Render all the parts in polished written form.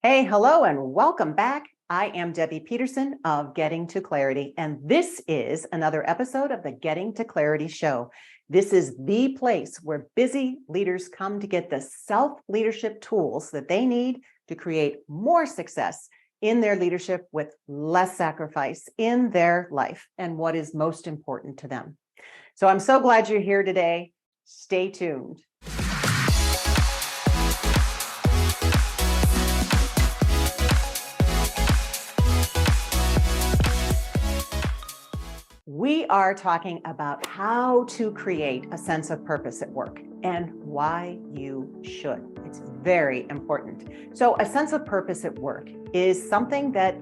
Hey, hello, and welcome back. I am Debbie Peterson of Getting to Clarity, and this is another episode of the Getting to Clarity show. This is the place where busy leaders come to get the self-leadership tools that they need to create more success in their leadership with less sacrifice in their life and what is most important to them. So I'm so glad you're here today. Stay tuned. We are talking about how to create a sense of purpose at work and why you should. It's very important. So a sense of purpose at work is something that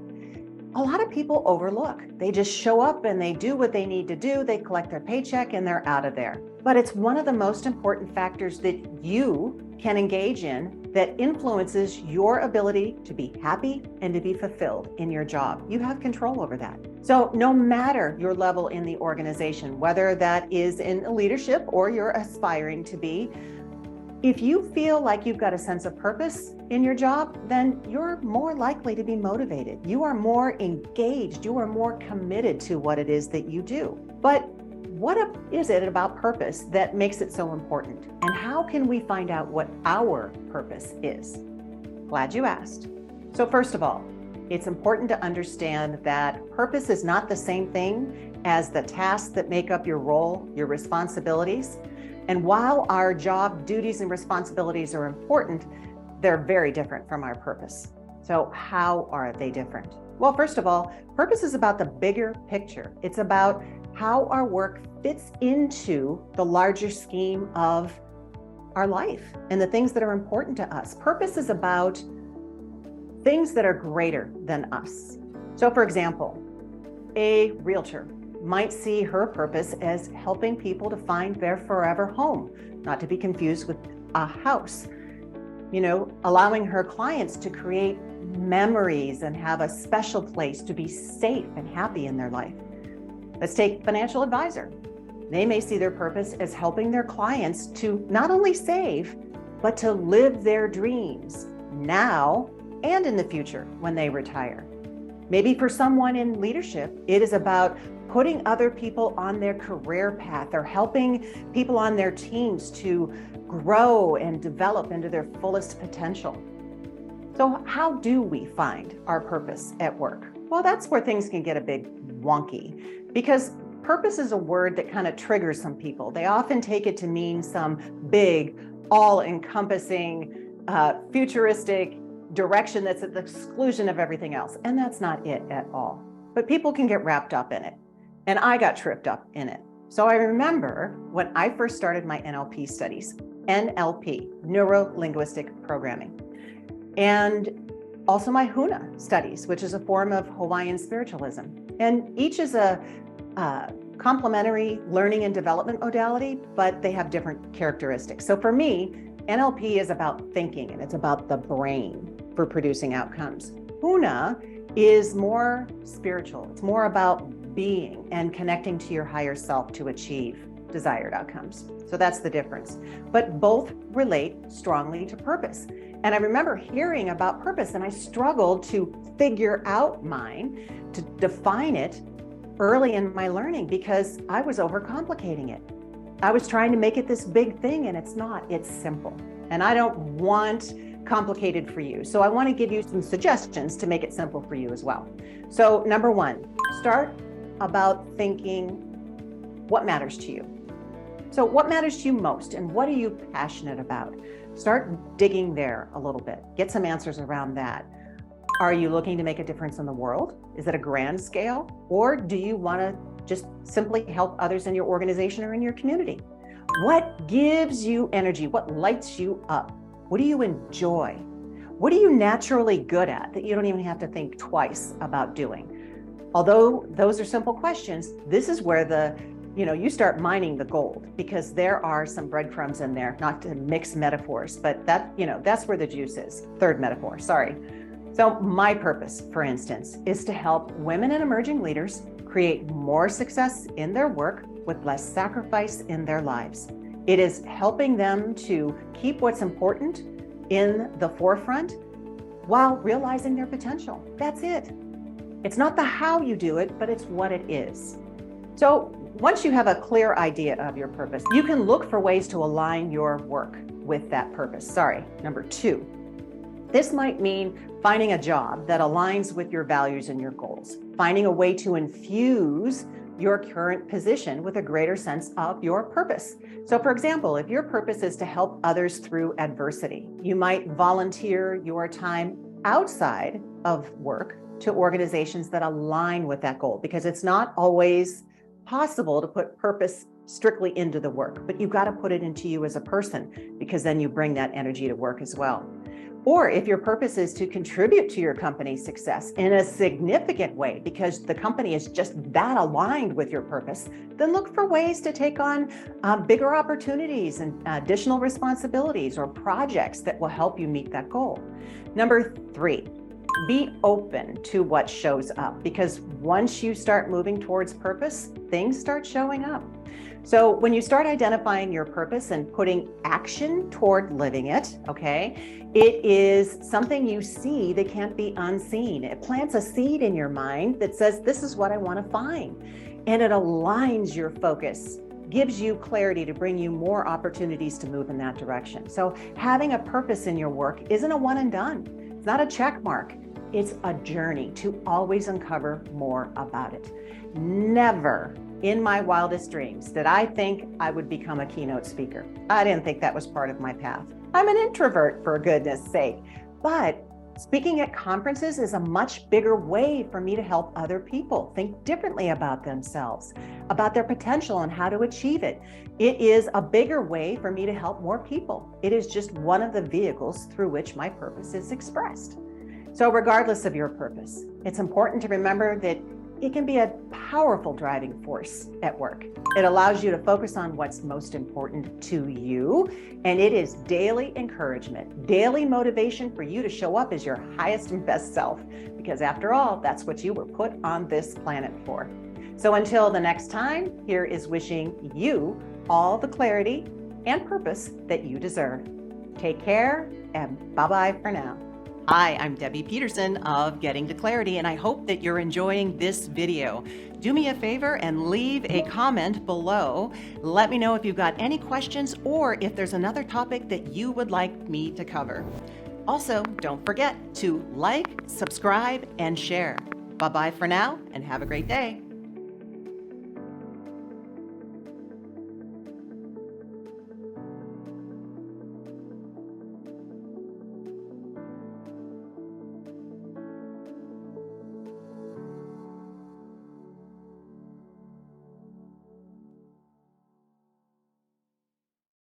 a lot of people overlook. They just show up and they do what they need to do. They collect their paycheck and they're out of there. But it's one of the most important factors that you can engage in that influences your ability to be happy and to be fulfilled in your job. You have control over that. So no matter your level in the organization, whether that is in leadership or you're aspiring to be, if you feel like you've got a sense of purpose in your job, then you're more likely to be motivated. You are more engaged. You are more committed to what it is that you do. But what is it about purpose that makes it so important? And how can we find out what our purpose is? Glad you asked. So first of all, it's important to understand that purpose is not the same thing as the tasks that make up your role, your responsibilities. And while our job duties and responsibilities are important, they're very different from our purpose. So how are they different? Well, first of all, purpose is about the bigger picture. It's about how our work fits into the larger scheme of our life and the things that are important to us. Purpose is about things that are greater than us. So for example, a realtor might see her purpose as helping people to find their forever home, not to be confused with a house. Allowing her clients to create memories and have a special place to be safe and happy in their life. Let's take financial advisor. They may see their purpose as helping their clients to not only save, but to live their dreams now and in the future when they retire. Maybe for someone in leadership, it is about putting other people on their career path or helping people on their teams to grow and develop into their fullest potential. So how do we find our purpose at work? Well, that's where things can get a bit wonky, because purpose is a word that kind of triggers some people. They often take it to mean some big, all-encompassing, futuristic direction that's at the exclusion of everything else. And that's not it at all. But people can get wrapped up in it. And I got tripped up in it. So I remember when I first started my NLP studies, NLP, Neuro-Linguistic Programming, and also my Huna studies, which is a form of Hawaiian spiritualism. And each is a complementary learning and development modality, but they have different characteristics. So for me, NLP is about thinking and it's about the brain for producing outcomes. Huna is more spiritual. It's more about being and connecting to your higher self to achieve desired outcomes. So that's the difference. But both relate strongly to purpose. And I remember hearing about purpose and I struggled to figure out mine, to define it early in my learning because I was overcomplicating it. I was trying to make it this big thing and it's not, it's simple. And I don't want complicated for you. So I want to give you some suggestions to make it simple for you as well. So number one, start about thinking what matters to you. So what matters to you most and what are you passionate about? Start digging there a little bit. Get some answers around that. Are you looking to make a difference in the world? Is it a grand scale? Or do you want to just simply help others in your organization or in your community? What gives you energy? What lights you up? What do you enjoy? What are you naturally good at that you don't even have to think twice about doing? Although those are simple questions, this is where you start mining the gold, because there are some breadcrumbs in there, not to mix metaphors, but that's where the juice is. Third metaphor, sorry. So my purpose, for instance, is to help women and emerging leaders create more success in their work with less sacrifice in their lives. It is helping them to keep what's important in the forefront while realizing their potential. That's it. It's not the how you do it, but it's what it is. So once you have a clear idea of your purpose, you can look for ways to align your work with that purpose. Number 2. This might mean finding a job that aligns with your values and your goals, finding a way to infuse your current position with a greater sense of your purpose. So for example, if your purpose is to help others through adversity, you might volunteer your time outside of work to organizations that align with that goal, because it's not always possible to put purpose strictly into the work, but you've got to put it into you as a person, because then you bring that energy to work as well. Or if your purpose is to contribute to your company's success in a significant way, because the company is just that aligned with your purpose, then look for ways to take on bigger opportunities and additional responsibilities or projects that will help you meet that goal. Number 3, be open to what shows up, because once you start moving towards purpose, things start showing up. So when you start identifying your purpose and putting action toward living it, okay, it is something you see that can't be unseen. It plants a seed in your mind that says, this is what I want to find. And it aligns your focus, gives you clarity to bring you more opportunities to move in that direction. So having a purpose in your work isn't a one and done. It's not a check mark. It's a journey to always uncover more about it. Never in my wildest dreams did I think I would become a keynote speaker. I didn't think that was part of my path. I'm an introvert, for goodness sake. But speaking at conferences is a much bigger way for me to help other people think differently about themselves, about their potential and how to achieve it. It is a bigger way for me to help more people. It is just one of the vehicles through which my purpose is expressed. So regardless of your purpose, it's important to remember that it can be a powerful driving force at work. It allows you to focus on what's most important to you, and it is daily encouragement, daily motivation for you to show up as your highest and best self, because after all, that's what you were put on this planet for. So until the next time, here is wishing you all the clarity and purpose that you deserve. Take care, and bye-bye for now. Hi, I'm Debbie Peterson of Getting to Clarity, and I hope that you're enjoying this video. Do me a favor and leave a comment below. Let me know if you've got any questions or if there's another topic that you would like me to cover. Also, don't forget to like, subscribe, and share. Bye-bye for now, and have a great day.